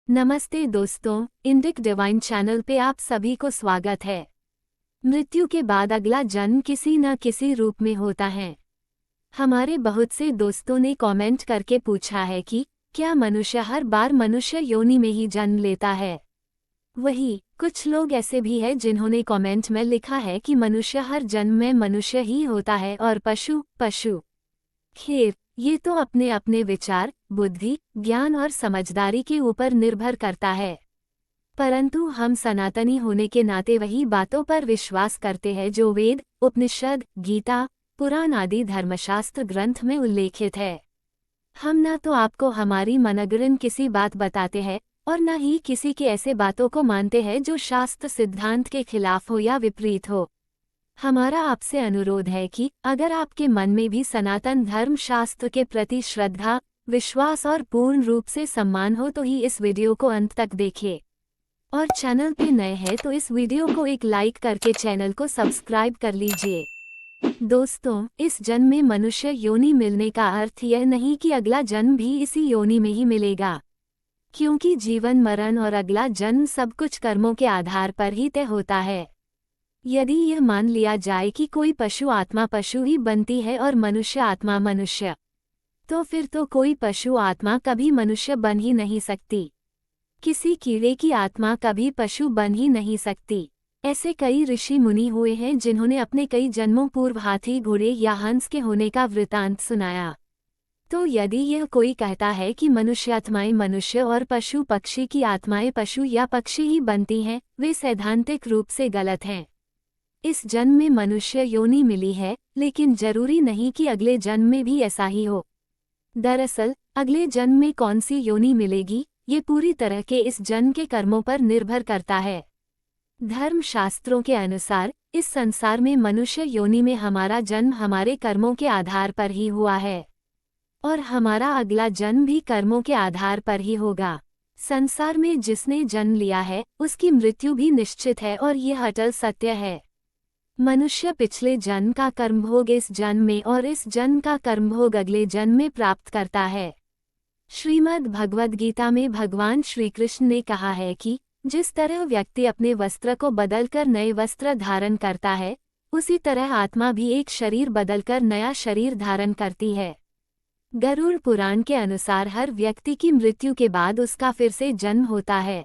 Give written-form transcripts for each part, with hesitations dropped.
नमस्ते दोस्तों, Indic divine channel पे आप सभी को स्वागत है। मृत्यु के बाद अगला जन्म किसी न किसी रूप में होता है। हमारे बहुत से दोस्तों ने कमेंट करके पूछा है कि क्या मनुष्य हर बार मनुष्य योनि में ही जन्म लेता है। वही कुछ लोग ऐसे भी हैं जिन्होंने कमेंट में लिखा है कि मनुष्य हर जन्म में मनुष्य ही होता है और पशु पशु। खैर, ये तो अपने अपने विचार, बुद्धि, ज्ञान और समझदारी के ऊपर निर्भर करता है। परंतु हम सनातनी होने के नाते वही बातों पर विश्वास करते हैं जो वेद, उपनिषद, गीता, पुराण आदि धर्मशास्त्र ग्रंथ में उल्लेखित है। हम न तो आपको हमारी मनगढ़ंत किसी बात बताते हैं और न ही किसी के ऐसे बातों को मानते हैं जो शास्त्र सिद्धांत के खिलाफ हो या विपरीत हो। हमारा आपसे अनुरोध है कि अगर आपके मन में भी सनातन धर्म शास्त्र के प्रति श्रद्धा, विश्वास और पूर्ण रूप से सम्मान हो तो ही इस वीडियो को अंत तक देखें। और चैनल पे नए हैं तो इस वीडियो को एक लाइक करके चैनल को सब्सक्राइब कर लीजिए। दोस्तों, इस जन्म में मनुष्य योनि मिलने का अर्थ यह नहीं कि अगला जन्म भी इसी योनि में ही मिलेगा, क्योंकि जीवन मरण और अगला जन्म सब कुछ कर्मों के आधार पर ही तय होता है। यदि यह मान लिया जाए कि कोई पशु आत्मा पशु ही बनती है और मनुष्य आत्मा मनुष्य, तो फिर तो कोई पशु आत्मा कभी मनुष्य बन ही नहीं सकती। किसी कीड़े की आत्मा कभी पशु बन ही नहीं सकती। ऐसे कई ऋषि मुनि हुए हैं जिन्होंने अपने कई जन्मों पूर्व हाथी, घोड़े या हंस के होने का वृतांत सुनाया। तो यदि यह कोई कहता है कि मनुष्य आत्माएं मनुष्य और पशु पक्षी की आत्माएं पशु या पक्षी ही बनती हैं, वे सैद्धांतिक रूप से गलत हैं। इस जन्म में मनुष्य योनि मिली है, लेकिन जरूरी नहीं कि अगले जन्म में भी ऐसा ही हो। दरअसल अगले जन्म में कौन सी योनि मिलेगी, ये पूरी तरह के इस जन्म के कर्मों पर निर्भर करता है। धर्म शास्त्रों के अनुसार इस संसार में मनुष्य योनि में हमारा जन्म हमारे कर्मों के आधार पर ही हुआ है और हमारा अगला जन्म भी कर्मों के आधार पर ही होगा। संसार में जिसने जन्म लिया है उसकी मृत्यु भी निश्चित है और यह अटल सत्य है। मनुष्य पिछले जन्म का कर्मभोग इस जन्म में और इस जन्म का कर्मभोग अगले जन्म में प्राप्त करता है। श्रीमद् भगवद गीता में भगवान श्री कृष्ण ने कहा है कि जिस तरह व्यक्ति अपने वस्त्र को बदलकर नए वस्त्र धारण करता है, उसी तरह आत्मा भी एक शरीर बदलकर नया शरीर धारण करती है। गरुड़ पुराण के अनुसार हर व्यक्ति की मृत्यु के बाद उसका फिर से जन्म होता है।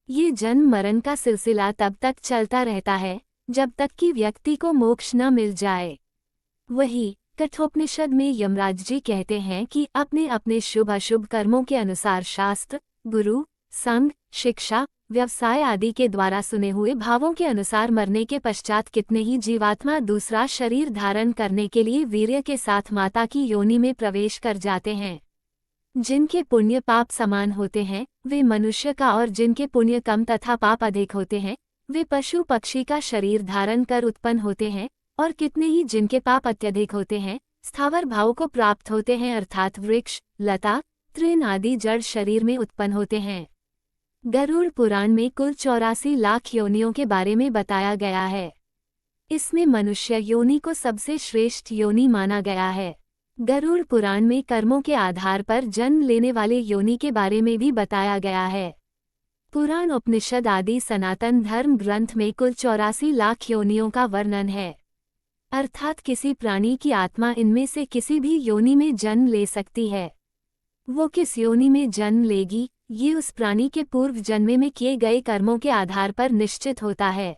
ये जन्म मरण का सिलसिला तब तक चलता रहता है जब तक कि व्यक्ति को मोक्ष न मिल जाए। वही कठोपनिषद में यमराज जी कहते हैं कि अपने अपने शुभ अशुभ कर्मों के अनुसार शास्त्र, गुरु, संघ, शिक्षा, व्यवसाय आदि के द्वारा सुने हुए भावों के अनुसार मरने के पश्चात कितने ही जीवात्मा दूसरा शरीर धारण करने के लिए वीर्य के साथ माता की योनि में प्रवेश कर जाते हैं। जिनके पुण्य पाप समान होते हैं वे मनुष्य का, और जिनके पुण्य कम तथा पाप अधिक होते हैं वे पशु पक्षी का शरीर धारण कर उत्पन्न होते हैं, और कितने ही जिनके पाप अत्यधिक होते हैं स्थावर भाव को प्राप्त होते हैं, अर्थात वृक्ष, लता, तृण आदि जड़ शरीर में उत्पन्न होते हैं। गरुड़ पुराण में कुल 84 लाख योनियों के बारे में बताया गया है। इसमें मनुष्य योनि को सबसे श्रेष्ठ योनि माना गया है। गरुड़ पुराण में कर्मों के आधार पर जन्म लेने वाले योनि के बारे में भी बताया गया है। पुराण, उपनिषद आदि सनातन धर्म ग्रंथ में कुल 84 लाख योनियों का वर्णन है। अर्थात किसी प्राणी की आत्मा इनमें से किसी भी योनि में जन्म ले सकती है। वो किस योनि में जन्म लेगी, ये उस प्राणी के पूर्व जन्मे में किए गए कर्मों के आधार पर निश्चित होता है।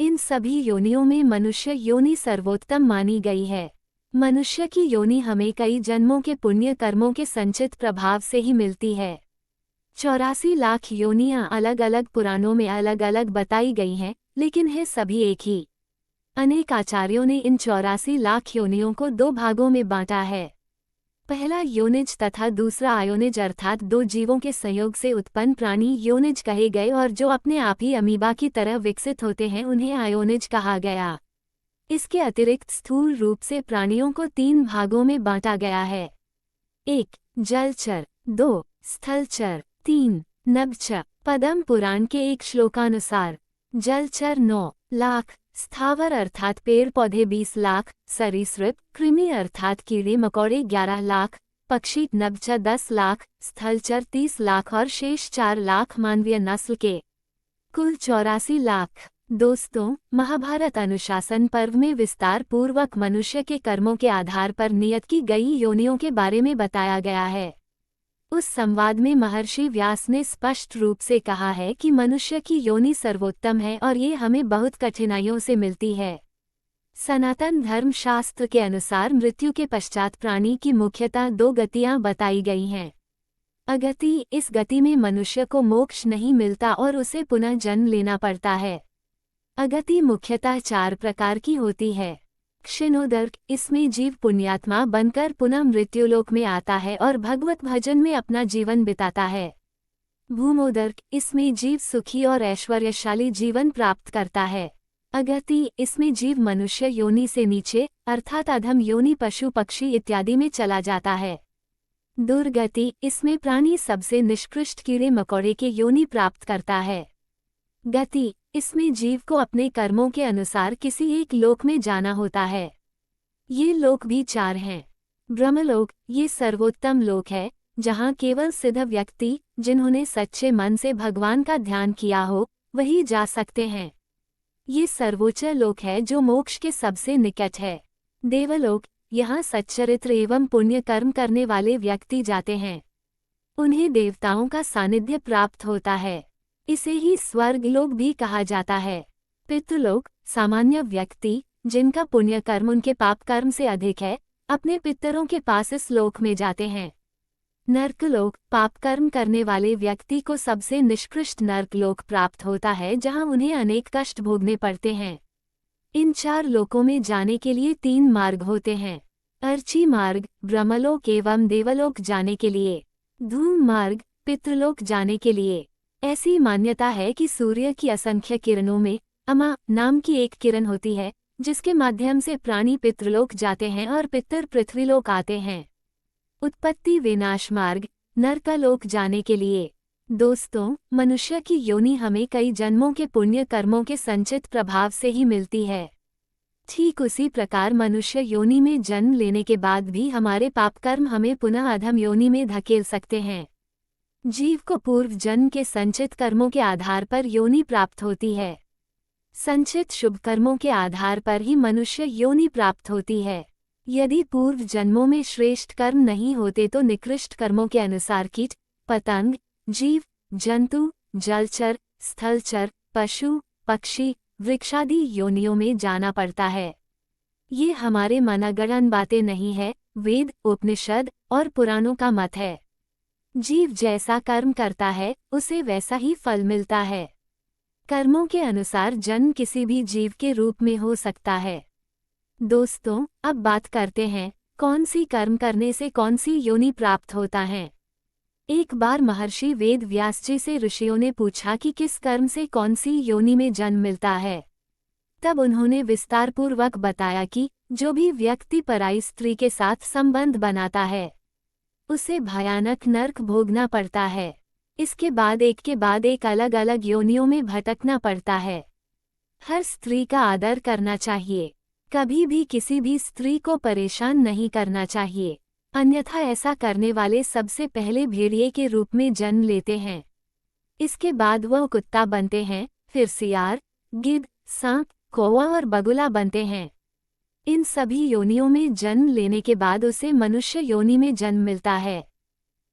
इन सभी योनियों में मनुष्य योनि सर्वोत्तम मानी गई है। मनुष्य की योनि हमें कई जन्मों के पुण्य कर्मों के संचित प्रभाव से ही मिलती है। 84 लाख योनियां अलग अलग पुराणों में अलग अलग बताई गई हैं, लेकिन है सभी एक ही। अनेक आचार्यों ने इन 84 लाख योनियों को दो भागों में बांटा है। पहला योनिज तथा दूसरा आयोनिज, अर्थात दो जीवों के संयोग से उत्पन्न प्राणी योनिज कहे गए, और जो अपने आप ही अमीबा की तरह विकसित होते हैं उन्हें आयोनिज कहा गया। इसके अतिरिक्त स्थूल रूप से प्राणियों को 3 भागों में बांटा गया है। 1. जलचर, 2. स्थलचर, 3. नभचर। पद्म पुराण के एक श्लोकानुसार जलचर 9 लाख, स्थावर अर्थात पेड़ पौधे 20 लाख, सरीसृप कृमि अर्थात कीड़े मकोड़े 11 लाख, पक्षी नभचर 10 लाख, स्थलचर 30 लाख और शेष 4 लाख मानवीय नस्ल के, कुल 84 लाख। दोस्तों, महाभारत अनुशासन पर्व में विस्तार पूर्वक मनुष्य के कर्मों के आधार पर नियत की गई योनियों के बारे में बताया गया है। उस संवाद में महर्षि व्यास ने स्पष्ट रूप से कहा है कि मनुष्य की योनि सर्वोत्तम है और ये हमें बहुत कठिनाइयों से मिलती है। सनातन धर्म शास्त्र के अनुसार मृत्यु के पश्चात प्राणी की मुख्यतः 2 गतियां बताई गई हैं। अगति, इस गति में मनुष्य को मोक्ष नहीं मिलता और उसे पुनः जन्म लेना पड़ता है। अगति मुख्यतः 4 प्रकार की होती है। क्षीणोदर्क, इसमें जीव पुण्यात्मा बनकर पुनः मृत्युलोक में आता है और भगवत भजन में अपना जीवन बिताता है। भूमोदर्क, इसमें जीव सुखी और ऐश्वर्यशाली जीवन प्राप्त करता है। अगति, इसमें जीव मनुष्य योनि से नीचे अर्थात अधम योनि पशु पक्षी इत्यादि में चला जाता है। दुर्गति, इसमें प्राणी सबसे निष्कृष्ट कीड़े मकोड़े के योनि प्राप्त करता है। गति, इसमें जीव को अपने कर्मों के अनुसार किसी एक लोक में जाना होता है। ये लोक भी 4 हैं। ब्रह्मलोक, ये सर्वोत्तम लोक है, जहाँ केवल सिद्ध व्यक्ति जिन्होंने सच्चे मन से भगवान का ध्यान किया हो वही जा सकते हैं। ये सर्वोच्च लोक है जो मोक्ष के सबसे निकट है। देवलोक, यहाँ सच्चरित्र एवं पुण्य कर्म करने वाले व्यक्ति जाते हैं। उन्हें देवताओं का सानिध्य प्राप्त होता है। इसे ही स्वर्गलोक भी कहा जाता है। पितृलोक, सामान्य व्यक्ति जिनका पुण्य कर्म उनके पाप कर्म से अधिक है अपने पितरों के पास इस लोक में जाते हैं। नर्कलोक, पाप कर्म करने वाले व्यक्ति को सबसे निष्कृष्ट नर्कलोक प्राप्त होता है जहां उन्हें अनेक कष्ट भोगने पड़ते हैं। इन 4 लोकों में जाने के लिए 3 मार्ग होते हैं। अर्ची मार्ग, ब्रह्मलोक एवं देवलोक जाने के लिए। धूम मार्ग, पितृलोक जाने के लिए। ऐसी मान्यता है कि सूर्य की असंख्य किरणों में अमा नाम की एक किरण होती है जिसके माध्यम से प्राणी पितृलोक जाते हैं और पितर पृथ्वीलोक आते हैं। उत्पत्ति विनाश मार्ग, नरकलोक जाने के लिए। दोस्तों, मनुष्य की योनि हमें कई जन्मों के पुण्य कर्मों के संचित प्रभाव से ही मिलती है। ठीक उसी प्रकार मनुष्य योनि में जन्म लेने के बाद भी हमारे पाप कर्म हमें पुनः अधम योनि में धकेल सकते हैं। जीव को पूर्व जन्म के संचित कर्मों के आधार पर योनि प्राप्त होती है। संचित शुभ कर्मों के आधार पर ही मनुष्य योनि प्राप्त होती है। यदि पूर्व जन्मों में श्रेष्ठ कर्म नहीं होते तो निकृष्ट कर्मों के अनुसार कीट, पतंग, जीव, जंतु, जलचर, स्थलचर, पशु, पक्षी, वृक्षादि योनियों में जाना पड़ता है। ये हमारे मनगढ़ंत बातें नहीं है, वेद, उपनिषद और पुराणों का मत है। जीव जैसा कर्म करता है उसे वैसा ही फल मिलता है। कर्मों के अनुसार जन्म किसी भी जीव के रूप में हो सकता है। दोस्तों, अब बात करते हैं कौन सी कर्म करने से कौन सी योनि प्राप्त होता है। एक बार महर्षि वेद व्यास जी से ऋषियों ने पूछा कि किस कर्म से कौन सी योनि में जन्म मिलता है। तब उन्होंने विस्तारपूर्वक बताया कि जो भी व्यक्ति पराई स्त्री के साथ संबंध बनाता है उसे भयानक नरक भोगना पड़ता है। इसके बाद एक के बाद एक अलग अलग योनियों में भटकना पड़ता है। हर स्त्री का आदर करना चाहिए। कभी भी किसी भी स्त्री को परेशान नहीं करना चाहिए, अन्यथा ऐसा करने वाले सबसे पहले भेड़िए के रूप में जन्म लेते हैं। इसके बाद वह कुत्ता बनते हैं, फिर सियार, गिद्ध, सांप, कौवा और बगुला बनते हैं। इन सभी योनियों में जन्म लेने के बाद उसे मनुष्य योनि में जन्म मिलता है।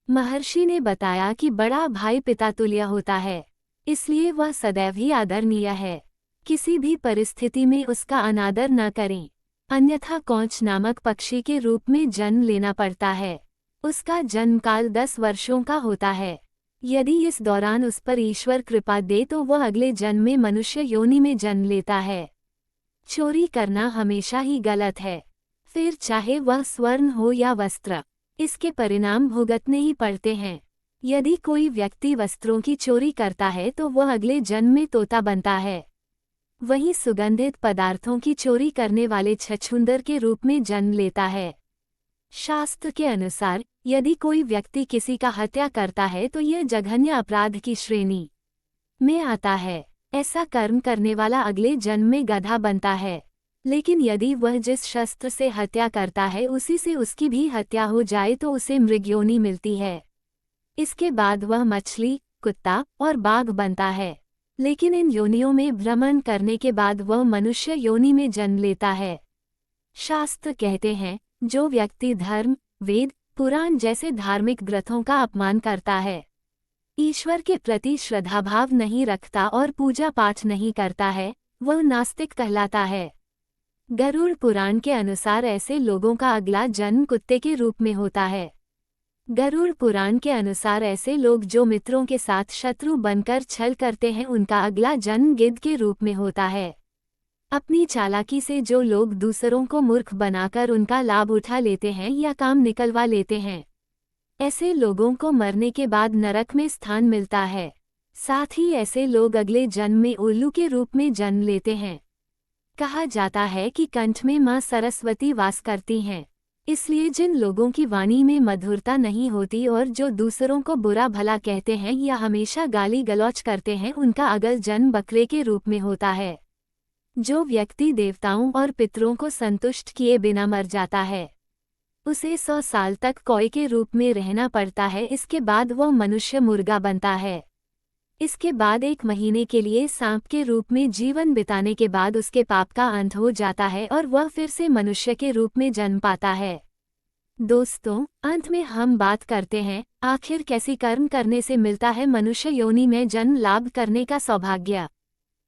महर्षि ने बताया कि बड़ा भाई पिता तुल्य होता है, इसलिए वह सदैव ही आदरणीय है। किसी भी परिस्थिति में उसका अनादर न करें, अन्यथा कौच नामक पक्षी के रूप में जन्म लेना पड़ता है। उसका जन्मकाल 10 वर्षों का होता है। यदि इस दौरान उस पर ईश्वर कृपा दे तो वह अगले जन्म में मनुष्य योनि में जन्म लेता है। चोरी करना हमेशा ही गलत है, फिर चाहे वह स्वर्ण हो या वस्त्र, इसके परिणाम भुगतने ही पड़ते हैं। यदि कोई व्यक्ति वस्त्रों की चोरी करता है तो वह अगले जन्म में तोता बनता है। वहीं सुगंधित पदार्थों की चोरी करने वाले छछूंदर के रूप में जन्म लेता है। शास्त्र के अनुसार यदि कोई व्यक्ति किसी का हत्या करता है तो यह जघन्य अपराध की श्रेणी में आता है। ऐसा कर्म करने वाला अगले जन्म में गधा बनता है। लेकिन यदि वह जिस शस्त्र से हत्या करता है उसी से उसकी भी हत्या हो जाए तो उसे मृगयोनि मिलती है। इसके बाद वह मछली, कुत्ता और बाघ बनता है। लेकिन इन योनियों में भ्रमण करने के बाद वह मनुष्य योनि में जन्म लेता है। शास्त्र कहते हैं, जो व्यक्ति धर्म, वेद, पुराण जैसे धार्मिक ग्रंथों का अपमान करता है, ईश्वर के प्रति श्रद्धाभाव नहीं रखता और पूजा पाठ नहीं करता है, वह नास्तिक कहलाता है। गरुड़ पुराण के अनुसार ऐसे लोगों का अगला जन्म कुत्ते के रूप में होता है। गरुड़ पुराण के अनुसार ऐसे लोग जो मित्रों के साथ शत्रु बनकर छल करते हैं उनका अगला जन्म गिद्ध के रूप में होता है। अपनी चालाकी से जो लोग दूसरों को मूर्ख बनाकर उनका लाभ उठा लेते हैं या काम निकलवा लेते हैं, ऐसे लोगों को मरने के बाद नरक में स्थान मिलता है। साथ ही ऐसे लोग अगले जन्म में उल्लू के रूप में जन्म लेते हैं। कहा जाता है कि कंठ में मां सरस्वती वास करती हैं, इसलिए जिन लोगों की वाणी में मधुरता नहीं होती और जो दूसरों को बुरा भला कहते हैं या हमेशा गाली गलौज करते हैं उनका अगल जन्म बकरे के रूप में होता है। जो व्यक्ति देवताओं और पितरों को संतुष्ट किए बिना मर जाता है, उसे 100 साल तक कौए के रूप में रहना पड़ता है। इसके बाद वह मनुष्य मुर्गा बनता है। इसके बाद 1 महीने के लिए सांप के रूप में जीवन बिताने के बाद उसके पाप का अंत हो जाता है और वह फिर से मनुष्य के रूप में जन्म पाता है। दोस्तों, अंत में हम बात करते हैं, आखिर कैसी कर्म करने से मिलता है मनुष्य योनि में जन्म लाभ करने का सौभाग्य।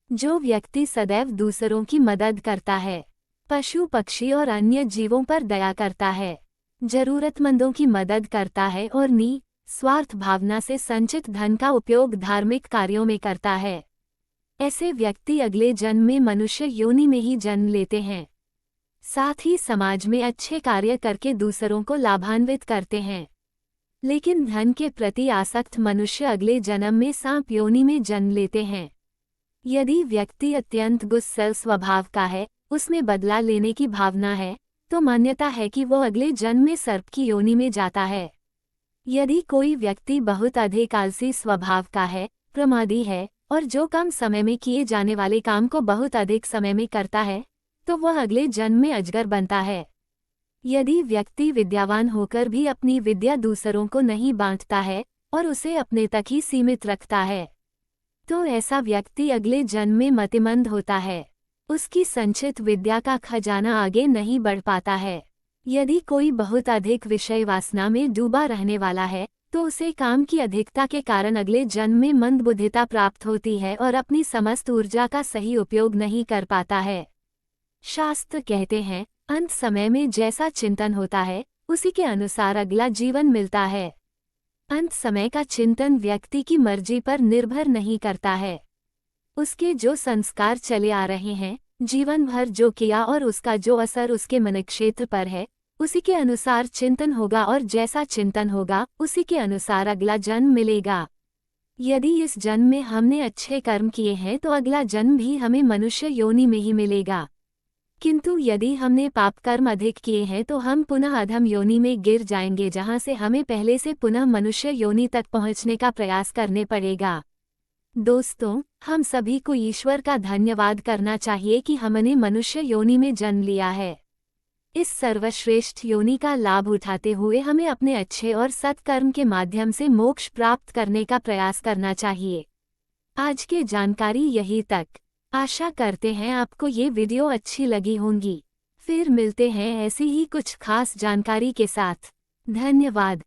जो व्यक्ति सदैव दूसरों की मदद करता है, पशु पक्षी और अन्य जीवों पर दया करता है, जरूरतमंदों की मदद करता है और स्वार्थ भावना से संचित धन का उपयोग धार्मिक कार्यों में करता है, ऐसे व्यक्ति अगले जन्म में मनुष्य योनि में ही जन्म लेते हैं। साथ ही समाज में अच्छे कार्य करके दूसरों को लाभान्वित करते हैं। लेकिन धन के प्रति आसक्त मनुष्य अगले जन्म में सांप योनि में जन्म लेते हैं। यदि व्यक्ति अत्यंत गुस्सैल स्वभाव का है, उसमें बदला लेने की भावना है, तो मान्यता है कि वो अगले जन्म में सर्प की योनि में जाता है। यदि कोई व्यक्ति बहुत अधिक आलसी स्वभाव का है, प्रमादी है और जो कम समय में किए जाने वाले काम को बहुत अधिक समय में करता है, तो वह अगले जन्म में अजगर बनता है। यदि व्यक्ति विद्यावान होकर भी अपनी विद्या दूसरों को नहीं बांटता है और उसे अपने तक ही सीमित रखता है, तो ऐसा व्यक्ति अगले जन्म में मतिमंद होता है। उसकी संचित विद्या का खजाना आगे नहीं बढ़ पाता है। यदि कोई बहुत अधिक विषय वासना में डूबा रहने वाला है, तो उसे काम की अधिकता के कारण अगले जन्म में मंदबुद्धिता प्राप्त होती है और अपनी समस्त ऊर्जा का सही उपयोग नहीं कर पाता है। शास्त्र कहते हैं, अंत समय में जैसा चिंतन होता है, उसी के अनुसार अगला जीवन मिलता है। अंत समय का चिंतन व्यक्ति की मर्जी पर निर्भर नहीं करता है। उसके जो संस्कार चले आ रहे हैं, जीवन भर जो किया और उसका जो असर उसके मन क्षेत्र पर है, उसी के अनुसार चिंतन होगा और जैसा चिंतन होगा उसी के अनुसार अगला जन्म मिलेगा। यदि इस जन्म में हमने अच्छे कर्म किए हैं तो अगला जन्म भी हमें मनुष्य योनि में ही मिलेगा। किंतु यदि हमने पाप कर्म अधिक किए हैं तो हम पुनः अधम योनि में गिर जाएंगे, जहां से हमें पहले से पुनः मनुष्य योनि तक पहुंचने का प्रयास करने पड़ेगा। दोस्तों, हम सभी को ईश्वर का धन्यवाद करना चाहिए कि हमने मनुष्य योनि में जन्म लिया है। इस सर्वश्रेष्ठ योनि का लाभ उठाते हुए हमें अपने अच्छे और सत्कर्म के माध्यम से मोक्ष प्राप्त करने का प्रयास करना चाहिए। आज की जानकारी यही तक। आशा करते हैं आपको ये वीडियो अच्छी लगी होंगी। फिर मिलते हैं ऐसी ही कुछ खास जानकारी के साथ। धन्यवाद।